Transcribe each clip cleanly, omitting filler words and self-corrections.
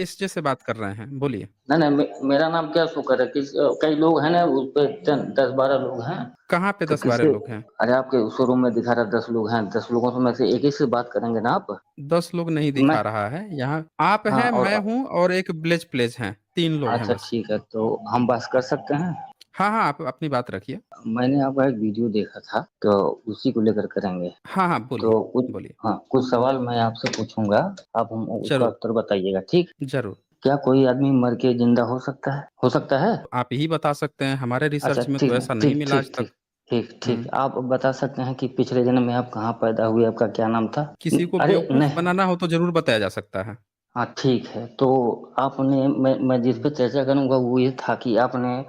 SJ से बात कर रहे हैं, बोलिए। नहीं, नहीं, मेरा नाम क्या शुक्र है, कई लोग हैं ना उस पे, 10-12 लोग हैं। कहाँ पे तो 10-12 किससे? लोग हैं? अरे आपके शोरूम में दिखा रहा 10 लोग हैं, 10 लोगों में से एक ही से बात करेंगे ना आप? 10 लोग नहीं मैं दिखा रहा है यहाँ। आप हाँ हैं, और मैं हूँ और एक ब्लेज प्लेज हैं, 3 लोग हैं अच्छा बस। ठीक है, तो हम बात कर सकते हैं। हाँ हाँ, आप अपनी बात रखिए। मैंने आपका एक वीडियो देखा था, तो उसी को लेकर करेंगे। हाँ हाँ, तो बोलिए कुछ, बोलिए। हाँ, कुछ सवाल मैं आपसे पूछूंगा, आप हम उसका जरूर उत्तर बताइएगा, ठीक? जरूर। क्या कोई आदमी मर के जिंदा हो सकता है? हो सकता है? तो आप ही बता सकते हैं, हमारे अच्छा रिसर्च में तो ठीक ऐसा नहीं ठीक मिला आज ठीक तक। ठीक ठीक ठीक, हम्म। आप बता सकते हैं कि पिछले जन्म में आप कहाँ पैदा हुए, आपका क्या नाम था? किसी को अरे बेवकूफ नहीं, बनाना हो तो जरूर बताया जा सकता है। हाँ ठीक है, तो आपने, मैं जिस पे चर्चा करूंगा वो ये था कि आपने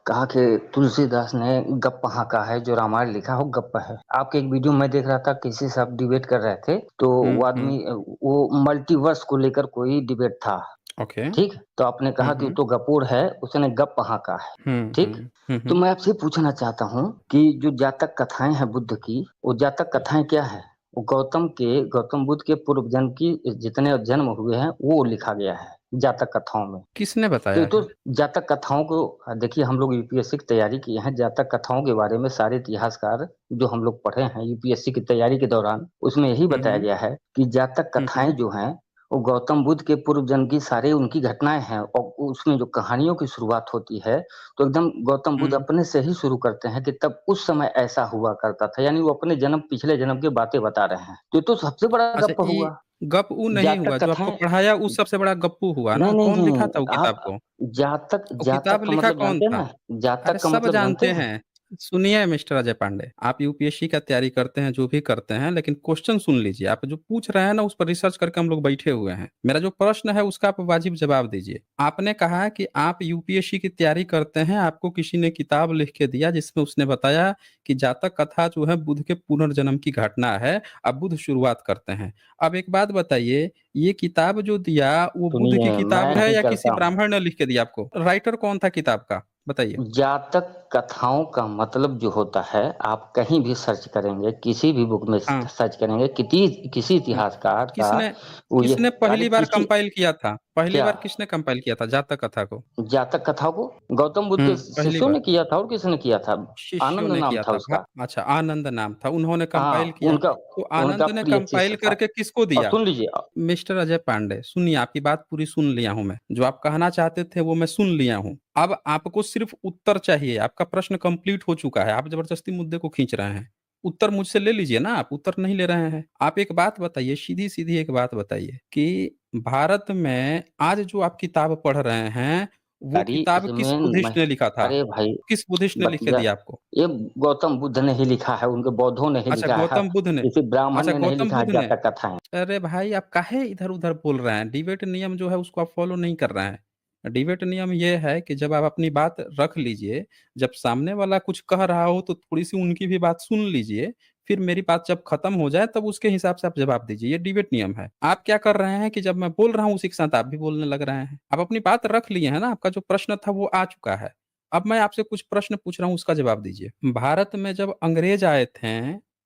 कहा कि तुलसीदास ने गप्प हाँका है, जो रामायण लिखा हो गप्प है। आपके एक वीडियो में देख रहा था, किसी से आप डिबेट कर रहे थे, तो वो हम्म। आदमी, वो मल्टीवर्स को लेकर कोई डिबेट था, ओके। ठीक? तो आपने कहा कि वो हम्म। तो गपूर है, उसने गप्प हाँका है, ठीक? तो हम्म। मैं आपसे पूछना चाहता हूँ कि जो जातक कथाएं हैं बुद्ध की, वो जातक कथाएं क्या है? वो गौतम बुद्ध के पूर्व जन्म की जितने जन्म हुए हैं वो लिखा गया है जातक कथाओं में। किसने तो ये बताया तो है? जातक कथाओं को, देखिए हम लोग यूपीएससी की तैयारी किए हैं, जातक कथाओं के बारे में सारे इतिहासकार जो हम लोग पढ़े हैं यूपीएससी की तैयारी के दौरान, उसमें यही बताया हम्म गया है कि जातक कथाएं हम्म। जो हैं वो गौतम बुद्ध के पूर्व जन्म की सारी उनकी घटनाएं हैं, और उसमें जो कहानियों की शुरुआत होती है तो एकदम गौतम बुद्ध हम्म। अपने से ही शुरू करते हैं कि तब उस समय ऐसा हुआ करता था, यानी वो अपने जन्म, पिछले जन्म की बातें बता रहे हैं। तो ये तो सबसे बड़ा अच्छा, गप्प ये हुआ। गप-ऊ नहीं हुआ, जातक जो आपको कथाएं, पढ़ाया उस सबसे बड़ा गप्पू हुआ ना। नहीं नहीं कौन लिखा नहीं, था वो किताब आप को? जातक, वो किताब जातक का लिखा मतलब कौन जानते हैं था? ना? अरे जातक का सब मतलब जानते जानते हैं? हैं। सुनिए मिस्टर अजय पांडे, आप यूपीएससी का तैयारी करते हैं, जो भी करते हैं, लेकिन क्वेश्चन सुन लीजिए। आप जो पूछ रहे हैं ना, उस पर रिसर्च करके हम लोग बैठे हुए हैं। मेरा जो प्रश्न है उसका आप वाजिब जवाब दीजिए। आपने कहा कि आप यूपीएससी की तैयारी करते हैं, आपको किसी ने किताब लिख के दिया जिसमें उसने बताया कि जातक कथा जो है बुद्ध के पुनर्जन्म की घटना है। अब बुद्ध शुरुआत करते हैं। अब एक बात बताइए, ये किताब जो दिया वो बुद्ध की सुनिए, मैं किताब है नहीं या किसी करता हूँ। ब्राह्मण ने लिख के दिया आपको? राइटर कौन था किताब का, बताइए। जातक कथाओं का मतलब जो होता है, आप कहीं भी सर्च करेंगे, किसी भी बुक में हाँ। सर्च करेंगे, किसी हम्म। इतिहासकार का, किसने वो ये, किसने अरे पहली बार किसी, कंपाइल किया था? पहली क्या? बार किसने कंपाइल किया था जातक कथा को? जातक कथाओं को गौतम बुद्ध के पहली शिष्यों बार ने किया था, और किसने किया था? शिष्यों आनंद ने नाम किया था था। उसका। अच्छा, आनंद नाम था, उन्होंने कंपाइल हाँ, किया। उनका तो उनका आनंद ने प्रिय कंपाइल शिष्य था। करके किसको और दिया? सुन लीजिए, मिस्टर अजय पांडे, सुनिए, आपकी बात पूरी सुन लिया हूं मैं। जो आप कहना चाहते थे वो मैं सुन लिया हूं। अब आपको सिर्फ उत्तर चाहिए। आपका प्रश्न कंप्लीट हो चुका है, आप जबरदस्ती मुद्दे को खींच रहे हैं। उत्तर मुझसे ले लीजिए ना, आप उत्तर नहीं ले रहे हैं। आप एक बात बताइए, सीधी सीधी एक बात बताइए कि भारत में आज जो आप किताब पढ़ रहे हैं, वो अरे किताब किस इसमें मैं, बुद्धिस्ट ने लिखा था? अरे भाई, किस बुद्धिस्ट ने लिख के बतिया, दिया आपको? ये गौतम बुद्ध ने ही लिखा है, उनके बौद्धों ने ही अच्छा, लिखा है, गौतम बुद्ध ने। किसी ब्राह्मण अच्छा, ने नहीं गौतम लिखा है बुद्ध ने। जातक कथाएं। अरे भाई, आप काहे इधर-उधर बोल रहे हैं? डिबेट नियम जो है उसको आप फॉलो नहीं कर रहे हैं। डिबेट नियम ये है कि जब आप अपनी बात रख लीजिए, जब सामने वाला कुछ कह रहा हो तो थोड़ी-सी उनकी भी बात सुन लीजिए, फिर मेरी बात जब खत्म हो जाए तब उसके हिसाब से आप जवाब दीजिए। ये डिबेट नियम है। आप क्या कर रहे हैं कि जब मैं बोल रहा हूँ उसी के साथ आप भी बोलने लग रहे हैं। आप अपनी बात रख लिए हैं ना, आपका जो प्रश्न था वो आ चुका है। अब मैं आपसे कुछ प्रश्न पूछ रहा हूँ, उसका जवाब दीजिए। भारत में जब अंग्रेज आए थे,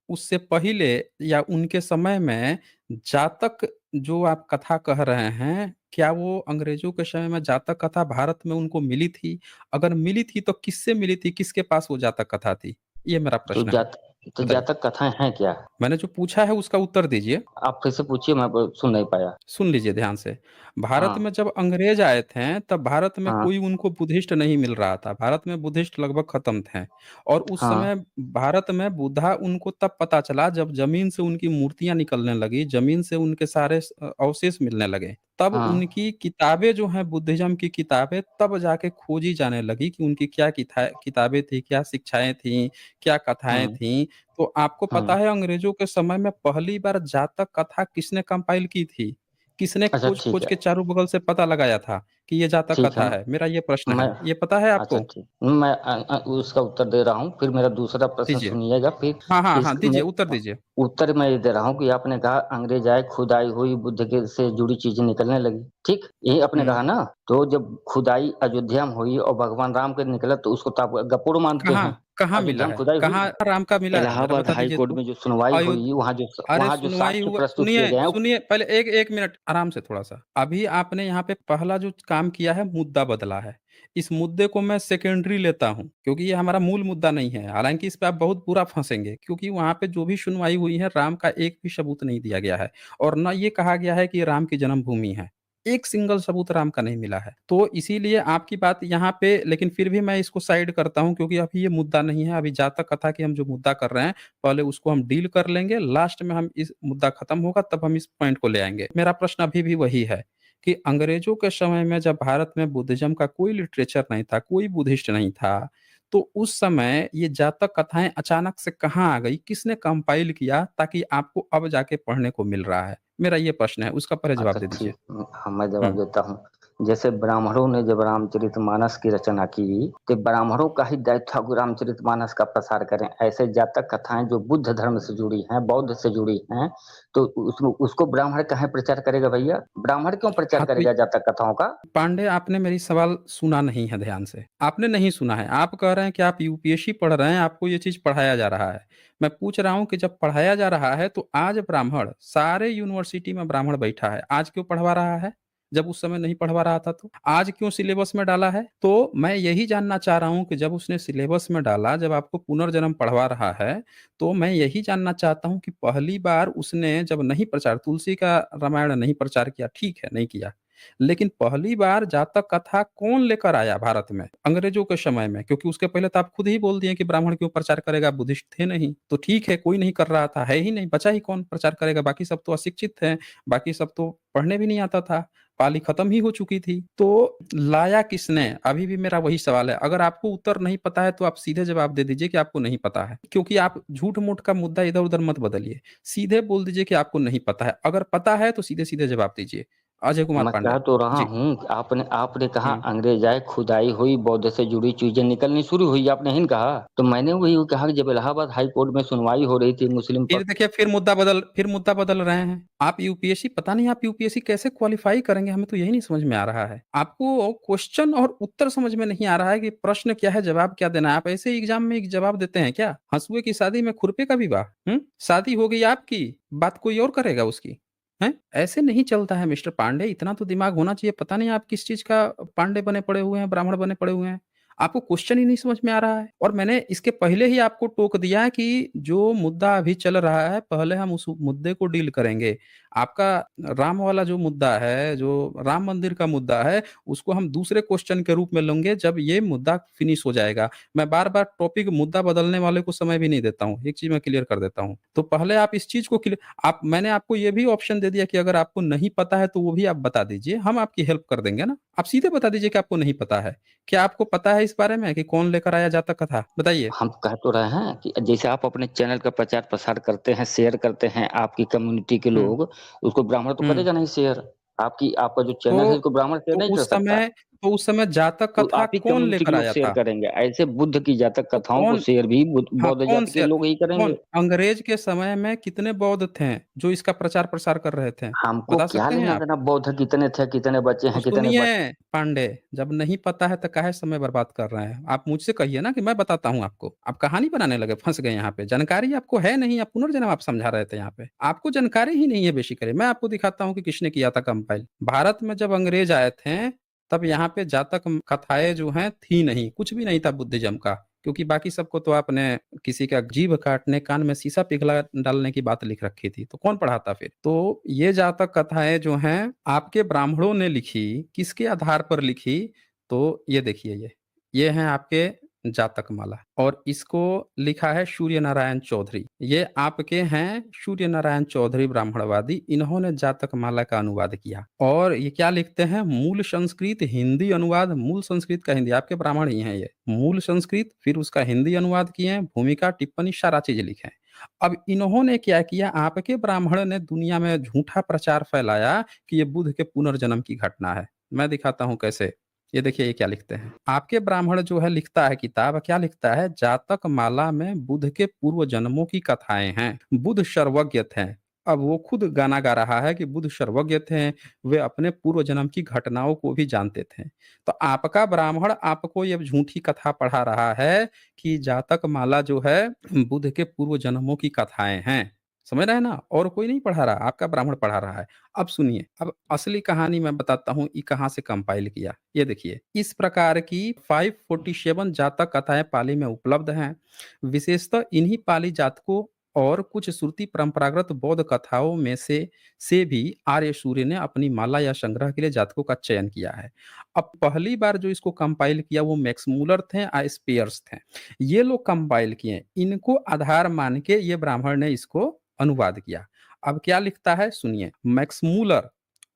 उससे पहिले या उनके समय में जातक जो आप कथा कह रहे हैं, क्या वो अंग्रेजों के समय में जातक कथा भारत में उनको मिली थी? अगर मिली थी तो किससे मिली थी? किसके पास वो जातक कथा थी? ये मेरा तो प्रश्न है। जात तो बताइए। जातक कथाएं हैं क्या? मैंने जो पूछा है उसका उत्तर दीजिए। आप फिर से पूछिए, मैं सुन नहीं पाया। सुन लीजिए ध्यान से। भारत हाँ में जब अंग्रेज आए थे, तब भारत में हाँ कोई उनको बुद्धिस्ट नहीं मिल रहा था। भारत में बुद्धिस्ट लगभग खत्म थे। और उस हाँ समय भारत में बुद्धा उनको तब पता चला जब जमीन से उनकी मूर्तियाँ निकलने लगी, जमीन से उनके सारे अवशेष मिलने लगे। तब हाँ उनकी किताबें जो हैं बुद्धिज़्म की किताबें तब जाके खोजी जाने लगी कि उनकी क्या किताबें थी, क्या शिक्षाएँ थीं, क्या कथाएँ हाँ थीं। तो आपको पता हाँ। है अंग्रेजों के समय में पहली बार जातक कथा किसने कंपाइल की थी? किसने अच्छा ठीक खोज-खोज है, के चारों बगल से पता लगाया था कि ये जातक ठीक है। कथा है? मेरा ये प्रश्न मैं है। ये पता है अच्छा आपको? ठीक, मैं उसका उत्तर दे रहा हूँ, फिर मेरा दूसरा प्रश्न दीजिए। सुनिएगा, फिर हाँ, हाँ, इस हाँ, दीजिए, मैं उत्तर दीजिए। उत्तर मैं ये दे रहा हूँ कि आपने कहा अंग्रेज आए, खुदाई हुई, बुद्ध के से जुड़ी चीजें निकलने लगी, ठीक? यही आपने हुँ। कहा ना? तो जब खुदाई अयोध्या में हुई और भगवान राम के निकला तो उसको तो आप गपुड़ मानते कहाँ हैं। कहाँ मिला अभिधान है? खुदाई हुई कहाँ है? राम का मिला है? ज़रा इलाहाबाद बता हाई दीजिए कोर्ट तो। में जो सुनवाई अयोध हुई, अरे वहाँ जो सुनवाई साक्ष्य हुआ प्रस्तुत किए सुनिए, गए हैं। सुनिए पहले 1 मिनट आराम से थोड़ा-सा। अभी आपने यहाँ पे पहला जो काम किया है मुद्दा बदला है। इस मुद्दे को मैं सेकेंडरी लेता हूँ, क्योंकि ये हमारा मूल मुद्दा नहीं है। हालाँकि इस पे आप बहुत बुरा फँसेंगे, क्योंकि वहाँ पे जो भी सुनवाई हुई है राम का एक भी सबूत नहीं दिया गया है और ना ये कहा गया है कि ये राम की जन्मभूमि है। एक सिंगल सबूत राम का नहीं मिला है। तो इसीलिए आपकी बात यहाँ पे, लेकिन फिर भी मैं इसको साइड करता हूँ, क्योंकि अभी ये मुद्दा नहीं है। अभी जातक कथा की हम जो मुद्दा कर रहे हैं, पहले उसको हम डील कर लेंगे, लास्ट में हम इस मुद्दा खत्म होगा तब हम इस पॉइंट को ले आएँगे। मेरा प्रश्न अभी भी वही है कि अंग्रेज़ों के समय में जब भारत में बुद्धिज़्म का कोई लिटरेचर नहीं था, कोई बुद्धिस्ट नहीं था, तो उस समय ये जातक कथाएँ अचानक से कहाँ आ गई? किसने कंपाइल किया ताकि आपको अब जाके पढ़ने को मिल रहा है? मेरा ये प्रश्न है, उसका पहले जवाब अच्छा दे दीजिए। ठीक, हाँ, मैं जवाब हुँ। देता हूँ। जैसे ब्राह्मणों ने जब रामचरितमानस की रचना की, तो ब्राह्मणों का ही दायित्व था कि रामचरितमानस का प्रसार करें। ऐसे जातक कथाएँ जो बुद्ध धर्म से जुड़ी हैं, बौद्ध से जुड़ी हैं, तो उसमें उसको ब्राह्मण काहे प्रचार करेगा भैया? ब्राह्मण क्यों प्रचार हाँ, तो करेगा जातक कथाओं का? पांडे, आपने मेरी सवाल सुना नहीं है ध्यान से। आपने नहीं सुना है। आप कह रहे हैं कि आप यूपीएससी पढ़ रहे हैं, आपको ये चीज़ पढ़ाया जा रहा है। मैं पूछ रहा हूँ कि जब पढ़ाया जा रहा है तो आज ब्राह्मण, सारे यूनिवर्सिटी में ब्राह्मण बैठा है, आज क्यों पढ़वा रहा है? जब उस समय नहीं पढ़वा रहा था तो? आज क्यों सिलेबस में डाला है? तो मैं यही जानना चाह रहा हूँ कि जब उसने सिलेबस में डाला, जब आपको पुनर्जन्म पढ़वा रहा है, तो मैं यही जानना चाहता हूँ कि पहली बार उसने जब नहीं प्रचार, तुलसी का रामायण नहीं प्रचार किया, ठीक है, नहीं किया। लेकिन पहली बार जातक कथा कौन लेकर आया भारत में? अंग्रेजों के समय में, क्योंकि उसके पहले तो आप खुद ही बोल दिए कि ब्राह्मण क्यों प्रचार करेगा, बुद्धिस्ट थे नहीं। तो ठीक है, कोई नहीं कर रहा था, है ही नहीं, बचा ही कौन प्रचार करेगा? बाकी सब तो अशिक्षित थे, बाकी सब तो पढ़ने भी नहीं आता था, पाली खत्म ही हो चुकी थी। तो लाया किसने? अभी भी मेरा वही सवाल है। अगर आपको उत्तर नहीं पता है तो आप सीधे जवाब दे दीजिए कि आपको नहीं पता है, क्योंकि आप झूठ-मूठ का मुद्दा इधर-उधर मत बदलिए। सीधे बोल दीजिए कि आपको नहीं पता है। अगर पता है तो सीधे-सीधे जवाब दीजिए। अजय कुमार मैं पांडे। कह तो रहा जी। हूँ कि आपने आपने कहा हुँ। अंग्रेज आए, खुदाई हुई, बौद्ध से जुड़ी चीजें निकलनी शुरू हुई, आपने ही नहीं कहा। तो मैंने वही कहा कि जब इलाहाबाद हाई कोर्ट में सुनवाई हो रही थी मुस्लिम फिर पक्ष। देखिए, फिर मुद्दा बदल रहे हैं। आप यूपीएससी, पता नहीं आप यूपीएससी कैसे क्वालीफाई करेंगे, हमें तो यही नहीं समझ में आ रहा है। आपको क्वेश्चन और उत्तर समझ में नहीं आ रहा है कि प्रश्न क्या है, जवाब क्या देना है। आप ऐसे ही एग्ज़ाम में एक जवाब देते हैं क्या? हँसुए की शादी में खुरपे का विवाह? हुँ? शादी हो गई आपकी, बात कोई और करेगा उसकी। हैं? ऐसे नहीं चलता है मिस्टर पांडे, इतना तो दिमाग होना चाहिए। पता नहीं आप किस चीज़ का पांडे बने पड़े हुए हैं, ब्राह्मण बने पड़े हुए हैं। आपको क्वेश्चन ही नहीं समझ में आ रहा है। और मैंने इसके पहले ही आपको टोक दिया कि जो मुद्दा अभी चल रहा है, पहले हम उस मुद्दे को डील करेंगे। आपका राम वाला जो मुद्दा है, जो राम मंदिर का मुद्दा है, उसको हम दूसरे क्वेश्चन के रूप में लेंगे जब ये मुद्दा फिनिश हो जाएगा। मैं बार-बार टॉपिक, मुद्दा बदलने वाले को समय भी नहीं देता हूँ। एक चीज़ मैं क्लियर कर देता हूँ। तो पहले आप इस चीज़ को आप, मैंने आपको ये भी ऑप्शन दे दिया कि अगर आपको नहीं पता है तो वो भी आप बता दीजिए, हम आपकी हेल्प कर देंगे ना। आप सीधे बता दीजिए कि आपको नहीं पता है। क्या आपको पता है इस बारे में कि कौन लेकर आया जातक कथा? बताइए। हम कह तो रहे हैं कि जैसे आप अपने चैनल का प्रचार प्रसार करते हैं, शेयर करते हैं, आपकी कम्युनिटी के हुँ, लोग, उसको ब्राह्मण तो हुँ। करेगा नहीं शेयर। आपकी आपका जो चैनल है तो उसको ब्राह्मण शेयर तो नहीं कर उस सकता। समय तो उस समय जातक तो कथा आप ही कौन कम्युनिटी के लेकर लोग आया शेयर था? करेंगे। ऐसे बुद्ध की जातक तो कथाओं को कौन शेयर भी हाँ, बौद्ध कौन जाति के शेयर लोग ही कौन? करेंगे। अंग्रेज के समय में कितने बौद्ध थे, जो इसका प्रचार-प्रसार कर रहे थे? हमको बता क्या सकते हैं लेना आप? देना बौद्ध कितने थे, कितने बचे तो हैं, कितने सुनिए बच। पांडे, जब नहीं पता है तो काहे समय बर्बाद कर रहे हैं? आप मुझसे कहिए ना कि मैं बताता हूँ आपको। आप कहानी बनाने लगे, फँस गए यहाँ पे। जानकारी आपको है नहीं, आप पुनर्जन्म आप समझा रहे थे यहाँ पे। आपको जानकारी ही नहीं है बेसिकली। मैं आपको दिखाता हूँ कि किसने किया था कंपाइल। भारत में जब अंग्रेज आए थे, तब यहाँ पे जातक कथाएँ जो हैं थी नहीं, कुछ भी नहीं था बुद्धिज़्म का। क्योंकि बाकी सबको तो आपने किसी का जीभ काटने, कान में शीशा पिघला डालने की बात लिख रखी थी, तो कौन पढ़ाता फिर? तो ये जातक कथाएँ जो हैं, आपके ब्राह्मणों ने लिखी, किसके आधार पर लिखी? तो ये देखिए ये। ये हैं आपके जातक माला और इसको लिखा है सूर्य नारायण चौधरी। ये आपके हैं सूर्य नारायण चौधरी ब्राह्मणवादी, इन्होंने जातक माला का अनुवाद किया। और ये क्या लिखते हैं? मूल संस्कृत, हिंदी अनुवाद, मूल संस्कृत का हिंदी, आपके ब्राह्मण ही हैं ये। मूल संस्कृत, फिर उसका हिंदी अनुवाद किए हैं, भूमिका, टिप्पणी सारा चीज़ लिखे हैं। अब इन्होंने क्या किया, आपके ब्राह्मण ने दुनिया में झूठा प्रचार फैलाया कि ये बुद्ध के पुनर्जन्म की घटना है। मैं दिखाता हूँ कैसे। ये देखिए ये क्या लिखते हैं। आपके ब्राह्मण जो है लिखता है किताब, क्या लिखता है? जातक माला में बुद्ध के पूर्व जन्मों की कथाएँ हैं। बुद्ध सर्वज्ञ थे। अब वो खुद गाना गा रहा है कि बुद्ध सर्वज्ञ थे, वे अपने पूर्व जन्म की घटनाओं को भी जानते थे। तो आपका ब्राह्मण आपको ये झूठी कथा पढ़ा रहा है कि जातक माला जो है बुद्ध के पूर्व जन्मों की कथाएँ हैं। समझ रहे हैं ना? और कोई नहीं पढ़ा रहा, आपका ब्राह्मण पढ़ा रहा है। अब सुनिए, अब असली कहानी मैं बताता हूँ ये कहाँ से कंपाइल किया। ये देखिए, इस प्रकार की 547 जातक कथाएँ पाली में उपलब्ध हैं। विशेषतः इन्हीं पाली जातकों और कुछ श्रुति परंपरागत बौद्ध कथाओं में से भी आर्य सूर्य ने अपनी माला या संग्रह के लिए जातकों का चयन किया है। अब पहली बार जो इसको कंपाइल किया वो मैक्स मूलर थे, स्पेयर्स थे। ये लोग कंपाइल किए, इनको आधार मान के ये ब्राह्मण ने इसको अनुवाद किया। अब क्या लिखता है सुनिए, मैक्स मूलर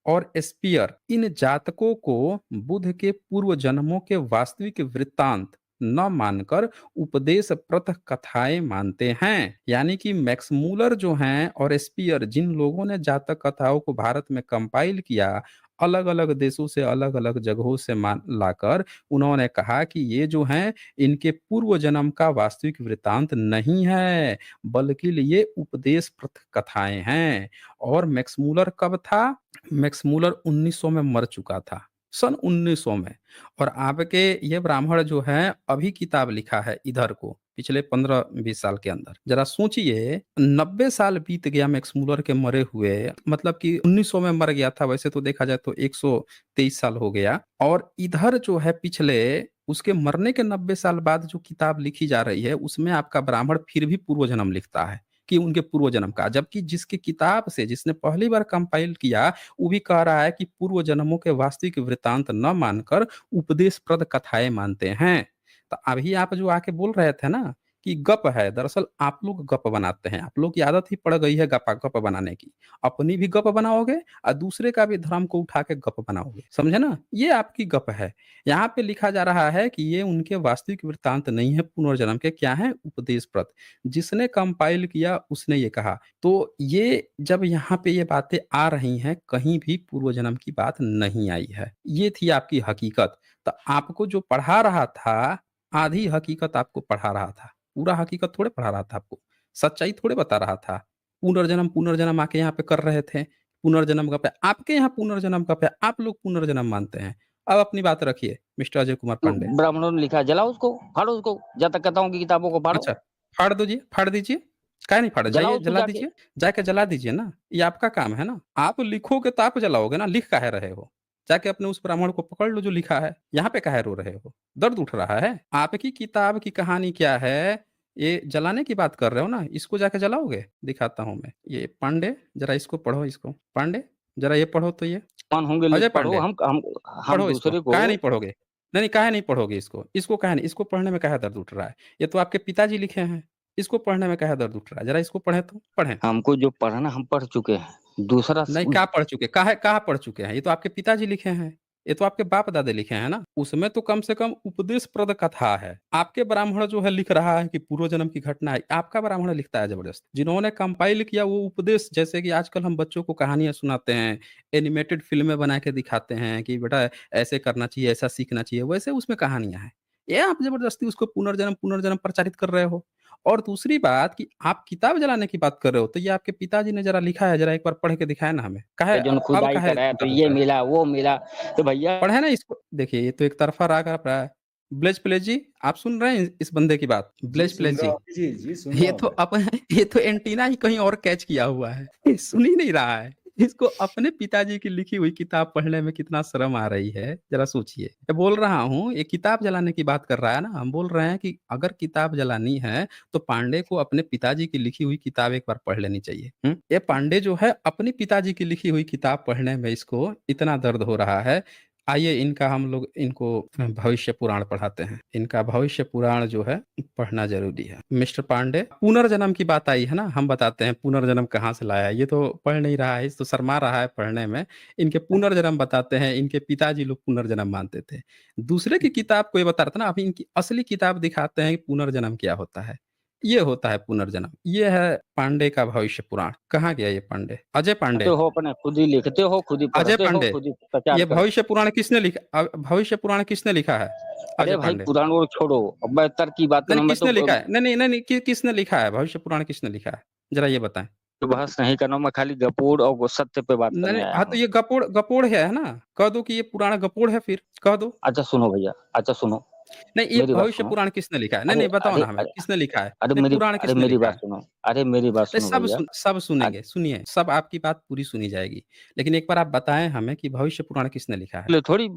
और स्पीयर इन जातकों को बुद्ध के पूर्व जन्मों के वास्तविक वृत्तांत न मानकर उपदेश प्रत कथाएं मानते हैं। यानी कि मैक्स मूलर जो हैं और स्पीयर जिन लोगों ने जातक कथाओं को भारत में कंपाइल किया, अलग अलग देशों से अलग अलग जगहों से मान लाकर उन्होंने कहा कि ये जो हैं इनके पूर्व जन्म का वास्तविक वृत्तांत नहीं है, बल्कि ये उपदेश प्रत कथाएं हैं। और मैक्स मूलर कब था? मैक्स मूलर 1900 में मर चुका था, सन 1900 में। और आपके ये ब्राह्मण जो है अभी किताब लिखा है इधर को, पिछले 15-20 साल के अंदर। जरा सोचिए, 90 साल बीत गया मैक्स मूलर के मरे हुए, मतलब कि 1900 में मर गया था, वैसे तो देखा जाए तो 123 साल हो गया। और इधर जो है पिछले उसके मरने के 90 साल बाद जो किताब लिखी जा रही है उसमें आपका ब्राह्मण फिर भी पूर्व जन्म लिखता है कि उनके पूर्व जन्म का, जबकि जिसकी किताब से जिसने पहली बार कंपाइल किया वो भी कह रहा है कि पूर्व जन्मों के वास्तविक वृत्तांत न मानकर उपदेशप्रद कथाएं मानते हैं। तो अभी आप जो आके बोल रहे थे ना कि गप है, दरअसल आप लोग गप बनाते हैं, आप लोग की आदत ही पड़ गई है गपा गप बनाने की। अपनी भी गप बनाओगे और दूसरे का भी धर्म को उठा के गप बनाओगे, समझे ना? ये आपकी गप है। यहाँ पे लिखा जा रहा है कि ये उनके वास्तविक वृत्तांत नहीं है पुनर्जन्म के, क्या है? उपदेशप्रद। जिसने कंपाइल किया उसने ये कहा। तो ये जब यहाँ पे ये बातें आ रही हैं, कहीं भी पूर्व जन्म की बात नहीं आई है। ये थी आपकी हकीकत। तो आपको जो पढ़ा रहा था, आधी हकीकत आपको पढ़ा रहा था, पूरा हकीकत थोड़े पढ़ा रहा था आपको, सच्चाई थोड़े बता रहा था। पुनर्जन्म पुनर्जन्म आके यहाँ पे कर रहे थे, पुनर्जन्म का पे आपके यहाँ पुनर्जन्म का पे आप लोग पुनर्जन्म मानते हैं। अब अपनी बात रखिए मिस्टर अजय कुमार तो पांडे। ब्राह्मणों ने लिखा है, जलाओ उसको, फाड़ो उसको, जातक कथाओं की किताबों को फाड़ो। अच्छा, फाड़ दीजिए, फाड़ दीजिए। काहे नहीं फाड़ा? जलाओ जाइए उसको जला जाके। दीजिए, जाके जला दीजिए ना, ये आपका काम है ना। आप लिखोगे तो आप जलाओगे ना, लिख काहे रहे हो? जाके अपने उस ब्राह्मण को पकड़ लो जो लिखा है, यहाँ पे काहे रो रहे हो? दर्द उठ रहा है? आपकी किताब की कहानी क्या है? ये जलाने की बात कर रहे हो ना, इसको जाके जलाओगे? दिखाता हूँ मैं। ये पांडे, ज़रा इसको पढ़ो इसको। पांडे, ज़रा ये पढ़ो तो ये। मान होंगे अजय पढ़ो। पांडे, हम पढ़ो इसको। दूसरे को। काहे नहीं पढ़ोगे? नहीं, नहीं, काहे नहीं पढ़ोगे इसको? इसको काहे नहीं, इसको पढ़ने में काहे दर्द उठ रहा है? ये तो आपके पिताजी लिखे हैं। इसको पढ़ने में काहे दर्द उठ रहा है? ज़रा इसको पढ़ें तो, पढ़ें। हमको जो पढ़ना हम पढ़ चुके हैं, दूसरा नहीं, क्या पढ़ चुके? काहे कहाँ पढ़ चुके हैं? ये तो आपके पिताजी लिखे हैं। ये तो आपके बाप-दादा लिखे हैं ना। उसमें तो कम से कम उपदेशप्रद कथा है। आपके ब्राह्मण जो है लिख रहा है कि पूर्व जन्म की घटना है। आपका ब्राह्मण लिखता है ज़बरदस्त। जिन्होंने कंपाइल किया वो उपदेश, जैसे कि आजकल हम बच्चों को कहानियाँ सुनाते हैं, एनिमेटेड फ़िल्में बना के दिखाते हैं कि बेटा ऐसे करना चाहिए, ऐसा सीखना चाहिए, वैसे उसमें कहानियाँ हैं। ये आप ज़बरदस्ती उसको पुनर्जन्म, पुनर्जन्म प्रचारित कर रहे हो। और दूसरी बात कि आप किताब जलाने की बात कर रहे हो, तो ये आपके पिताजी ने ज़रा लिखा है, ज़रा एक बार पढ़ के दिखाएँ ना हमें। काहे जो अब खुदाई काहे कराया तो दर्द ये उठ रहा है? मिला, वो मिला। तो भैया पढ़े ना इसको, देखिए ये तो एक तरफ़ा राग आप रहा है। ब्लेज प्लेज जी, आप सुन रहे हैं इस बंदे की बात? जी, ब्लेज सुन प्लेज रहा जी। हूँ। जी, सुन रहा ये हूँ तो मैं। अप ये तो एंटीना ही कहीं और कैच किया हुआ है। ये सुन ही नहीं रहा है। इसको अपने पिताजी की लिखी हुई किताब पढ़ने में कितना शर्म आ रही है, ज़रा सोचिए। मैं बोल रहा हूँ, ये किताब जलाने की बात कर रहा है ना, हम बोल रहे हैं कि अगर किताब जलानी है, तो पांडे को अपने पिताजी की लिखी हुई किताब एक बार पढ़ लेनी चाहिए। ये पांडे जो है अपने पिताजी की लिखी हुई किताब पढ़ने में इसको इतना दर्द हो रहा है। आइए इनका हम लोग इनको भविष्य पुराण पढ़ाते हैं। इनका भविष्य पुराण जो है पढ़ना ज़रूरी है। मिस्टर पांडे, पुनर्जन्म की बात आई है ना, हम बताते हैं पुनर्जन्म कहाँ से लाया है। ये तो पढ़ नहीं रहा है, इस तो शर्मा रहा है पढ़ने में। इनके पुनर्जन्म बताते हैं, इनके पिताजी लोग पुनर्जन्म मानते थे। दूसरे की किताब को ये बता रहा था ना, अभी इनकी असली किताब दिखाते हैं कि पुनर्जन्म क्या होता है। ये होता है पुनर्जन्म। ये है पांडे का भविष्य पुराण। कहाँ गया ये पांडे? अजय लिखते पांडे। हो, अपने खुद ही लिखते हो, खुद ही अजय पढ़ते हो, पांडे, खुद ही प्रचार ये करते भविष्य पुराण किसने लिखा? भविष्य पुराण किसने लिखा है? हो। अजय अरे भाई पांडे। पुराण वो छोड़ो, अब मैं तर्क की बात नहीं, करूँ मैं तो किसने लिखा है? नहीं, नहीं, नहीं, नहीं, किसने लिखा है? भविष्य पुराण किसने लिखा है? ज़रा ये बताएँ। बहस नहीं करना, मैं खाली गपोड़ और सत्य पे बात नहीं, करने नहीं, आया हाँ, तो हूँ। ये गपोड़ गपोड़ है ना? कह दो कि ये पुराना गपोड़ है फिर, कह दो। अच्छा सुनो भैया, अच्छा सुनो, नहीं, ये मेरी बात भविष्य सुनो। पुराण किसने लिखा है? नहीं, अरे नहीं, बताओ अरे ना हमें, अरे किसने लिखा है? अरे नहीं, मेरी पुराण अरे किसने मेरी लिखा बात है? सुनो, अरे मेरी बात नहीं, सुनो भैया। सब अ- सुनेंगे, सुनिए, सब आपकी बात पूरी सुनी जाएगी। लेकिन एक बार आप बताएँ हमें कि भविष्य पुराण किसने लिखा है? लिए थोड़ी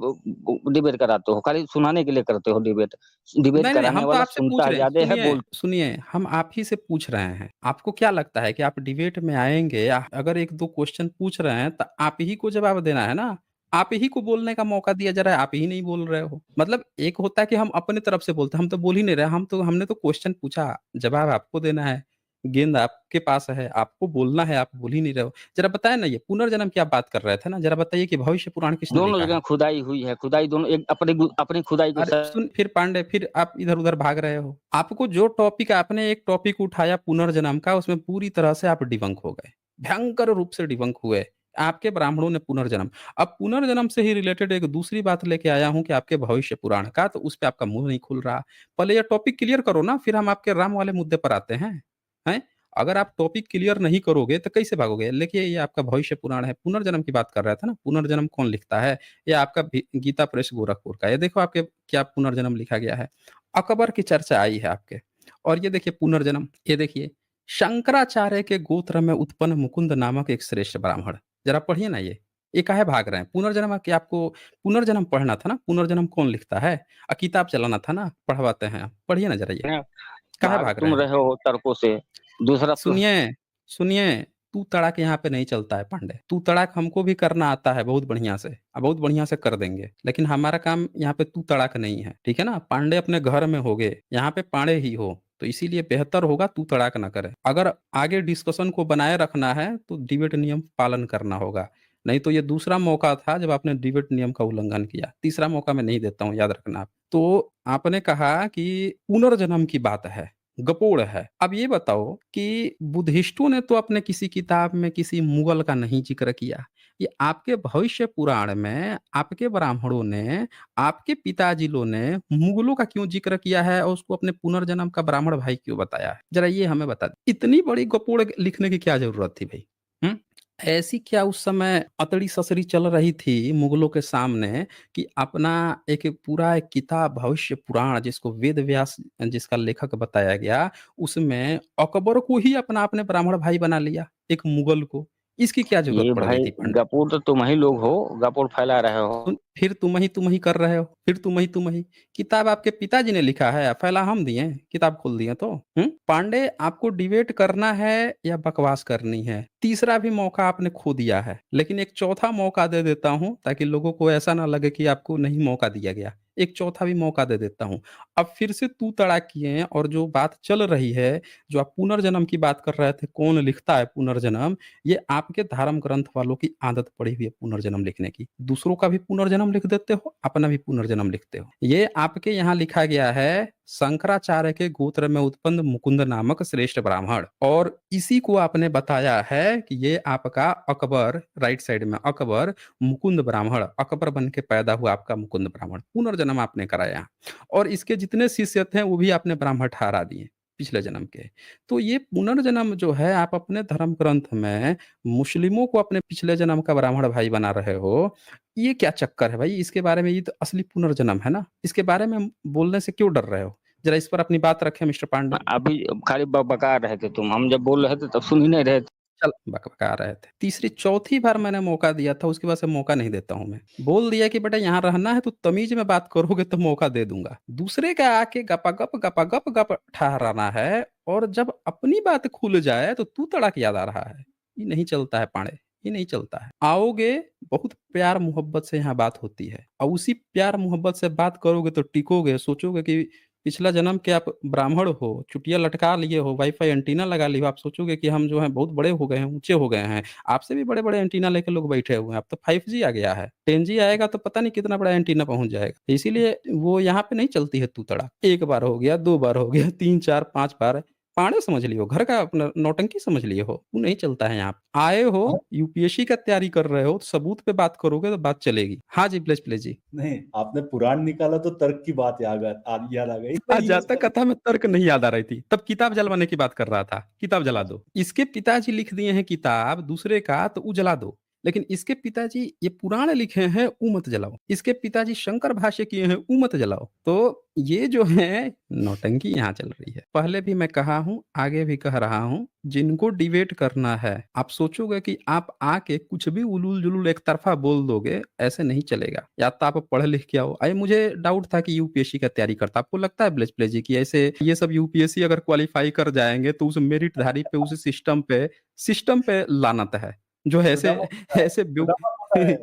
डिबेट कराते हो, खाली सुनाने के लिए करते हो डिबेट। डिबेट नहीं, नहीं, कराने हम तो वाला आपसे सुनता पूछ है रहे हैं। ज्यादा है, सुनिए, बोल। सुनिए, हम आप ही से पूछ रहे हैं। आपको क्या लगता है कि आप डिबेट में आएँगे या अगर 1-2 क्वेश्चन पूछ रहे हैं, तो आप ही को जवाब देना है ना? आप ही को बोलने का मौका दिया जा रहा है, आप ही नहीं बोल रहे हो। मतलब एक होता है कि हम अपनी तरफ से बोलते हैं, हम तो बोल ही नहीं रहे, हमने तो क्वेश्चन पूछा, जवाब आपको देना है। गेंद आपके पास है, आपको बोलना है, आप बोल ही नहीं रहे हो। ज़रा बताएँ ना, ये पुनर्जन्म की आप बात कर रहे थे ना? ज़रा बताइए कि भविष्य पुराण किसने दोनों लिखा जगह है? खुदाई हुई है, खुदाई दोनों एक अपनी खुदाई को अरे सुन, फिर पांडे, फिर आप इधर-उधर भाग रहे हो। आपको जो टॉपिक, आपने एक टॉपिक उठाया पुनर्जन्म का, उसमें पूरी तरह से आप डिबंक हो गए। भयंकर रूप से डिबंक हुए। आपके ब्राह्मणों ने पुनर्जन्म। अब पुनर्जन्म से ही रिलेटेड एक दूसरी बात लेके आया हूँ कि आपके भविष्य पुराण का, तो उस पे आपका मुँह नहीं खुल रहा। पहले ये टॉपिक क्लियर करो ना, फिर हम आपके राम वाले मुद्दे पर आते हैं। हैं? अगर आप टॉपिक क्लियर नहीं करोगे, तो कैसे भागोगे? देखिए, ये आपका भविष्य पुराण है, पुनर्जन्म की बात कर रहा था ना, पुनर्जन्म कौन लिखता है? ये आपका गीता प्रेस गोरखपुर का। ये देखो आपके क्या पुनर्जन्म लिखा गया है। अकबर की चर्चा आई है आपके। और ये देखिए पुनर्जन्म, ये देखिए, शंकराचार्य के गोत्र में उत्पन्न मुकुंद नामक एक श्रेष्ठ ब्राह्मण। जरा पढ़िए ना ये। ये काहे भाग रहे हैं? पुनर्जन्म कि आपको पुनर्जन्म पढ़ना था ना, पुनर्जन्म कौन लिखता है? किताब चलाना था ना, पढ़वाते हैं आप। पढ़िए ना ज़रा ये, है। काहे भाग भाग रहे तुम हैं? रहे हो तर्कों से। दूसरा सुनिए, सुनिए, तू-तड़ाक यहाँ पे नहीं चलता है पांडे। तू-तड़ाक हमको भी करना आता है बहुत बढ़िया से, बहुत बढ़िया से कर देंगे। लेकिन हमारा काम यहाँ पे तू-तड़ाक नहीं है, ठीक है ना? पांडे अपने घर में होगे, यहाँ पे पांडे ही हो, तो इसीलिए बेहतर होगा तू-तड़ाक ना करें। अगर आगे डिस्कशन को बनाए रखना है, तो डिबेट नियम पालन करना होगा। नहीं तो ये दूसरा मौका था जब आपने डिबेट नियम का उल्लंघन किया। तीसरा मौका मैं नहीं देता हूँ, याद रखना आप। तो आपने कहा कि पुनर्जन्म की बात है। गपोड़ है। अब ये बताओ कि बुद्धिस्टों ने तो अपने किसी किताब में किसी मुगल का नहीं ज़िक्र किया। ये आपके भविष्य पुराण में आपके ब्राह्मणों ने, आपके पिताजी लोग ने मुगलों का क्यों ज़िक्र किया है और उसको अपने पुनर्जन्म का ब्राह्मण भाई क्यों बताया है? ज़रा ये हमें बता दें। इतनी बड़ी गपोड़ लिखने की क्या ज़रूरत थी भई? हुँ? ऐसी क्या उस समय अतड़ी-ससड़ी चल रही थी मुगलों के सामने कि अपना एक पूरा एक किताब भविष्य पुराण, जिसको वेद व्यास जिसका लेखक बताया गया, उसमें अकबर को ही अपना आपने ब्राह्मण भाई बना लिया, एक मुगल को। इसकी क्या ज़रूरत ये पड़ गई भाई थी पांडे? गपोड़ तो तुम ही लोग हो, गपोड़ फैला रहे हो। सुन, फिर तुम ही कर रहे हो, फिर तुम ही। किताब आपके पिताजी ने लिखा है, फैला हम दिए हैं, किताब खोल दिए तो। पांडे, आपको डिबेट करना है या बकवास करनी है? तीसरा भी मौका आपने खो दिया है, लेकिन एक चौथा मौका दे देता हूँ ताकि लोगों को ऐसा ना लगे कि आपको नहीं मौका दिया गया। एक चौथा भी मौका दे देता हूँ। अब फिर से तू तड़ाक किए हैं और जो बात चल रही है, जो आप पुनर्जन्म की बात कर रहे थे, कौन लिखता है पुनर्जन्म? ये आपके धर्म ग्रंथ वालों की आदत पड़ी हुई है पुनर्जन्म लिखने की। दूसरों का भी पुनर्जन्म लिख देते हो, अपना भी पुनर्जन्म लिखते हो। ये आपके यहाँ लिखा गया है, शंकराचार्य के गोत्र में उत्पन्न मुकुंद नामक श्रेष्ठ ब्राह्मण, और इसी को आपने बताया है कि ये आपका अकबर, राइट साइड में अकबर, मुकुंद ब्राह्मण, अकबर बन के पैदा हुआ आपका मुकुंद ब्राह्मण। पुनर्जन्म आपने कराया और इसके जितने शिष्य थे वो भी आपने ब्राह्मण ठहरा दिए पिछले जन्म के। तो ये पुनर्जन्म जो है, आप अपने धर्म ग्रंथ में मुस्लिमों को अपने पिछले जन्म का ब्राह्मण भाई बना रहे हो। ये क्या चक्कर है भाई? इसके बारे में, ये तो असली पुनर्जन्म है ना? इसके बारे में बोलने से क्यों डर रहे हो? ज़रा इस पर अपनी बात रखें मिस्टर पांडे। अभी खाली बका रहे थे तुम, हम जब बोल रहे थे तब सुन ही नहीं रहे थे। चल, बकबका रहे थे। तीसरी चौथी बार मैंने मौका दिया था, उसके बाद से मौका नहीं देता हूँ मैं। बोल दिया कि बेटा यहाँ रहना है तो तमीज़ में बात करोगे तो मौका दे दूँगा। दूसरे का आके गपा गप ठहराना है, और जब अपनी बात खुल जाए तो तू तड़ाक याद आ रहा है। ये नहीं चलता है पांडे, ये नहीं चलता है। आओगे, बहुत प्यार मोहब्बत से यहाँ बात होती है और उसी प्यार मोहब्बत से बात करोगे तो टिकोगे, सोचोगे कि पिछला जन्म के आप ब्राह्मण हो, चुटिया लटका लिए हो, वाई-फाई एंटीना लगा लिए हो, आप सोचोगे कि हम जो हैं बहुत बड़े हो गए हैं, ऊँचे हो गए हैं। आपसे भी बड़े-बड़े एंटीना लेके लोग बैठे हुए हैं। अब तो 5G आ गया है, 10G आएगा तो पता नहीं कितना बड़ा एंटीना पहुँच जाएगा। इसीलिए वो यहाँ पे नहीं चलती है तू-तड़ाक। 1 बार हो गया, 2 बार हो गया, 3, 4, 5 बार, पाड़े समझ लियो, घर का अपना नौटंकी समझ लिए हो, वो नहीं चलता है यहाँ पे। आए हाँ, हो, यूपीएससी का तैयारी कर रहे हो, तो सबूत पे बात करोगे तो बात चलेगी। हाँ जी, प्लीज़ जी। नहीं, आपने पुराण निकाला तो तर्क की बात याद आ गई। मैं आज ये जातक कथा में तर्क नहीं याद आ रही थी, तब किताब जलवाने की बात कर रहा था, किताब जला दो। इसके पिताजी लिख दिए हैं किताब दूसरे का तो वो जला दो। लेकिन इसके पिताजी ये पुराण लिखे हैं, वो मत जलाओ। इसके पिताजी शंकर भाष्य किए हैं, वो मत जलाओ। तो ये जो है नौटंकी यहाँ चल रही है। पहले भी मैं कहा हूँ, आगे भी कह रहा हूँ, जिनको डिबेट करना है, आप सोचोगे कि आप आके कुछ भी उलूल-जुलूल एक तरफ़ा बोल दोगे, ऐसे नहीं चलेगा। या तो आप पढ़ लिख के आओ। मुझे डाउट था कि यूपीएससी का तैयारी करता। आपको लगता है ब्लेज जी कि ऐसे ये सब यूपीएससी अगर क्वालीफाई कर जाएँगे तो उस मेरिटधारी पे, उस सिस्टम पे लानत है। जो ऐसे सुदामा पता है, ऐसे बेव सुदामा पता है।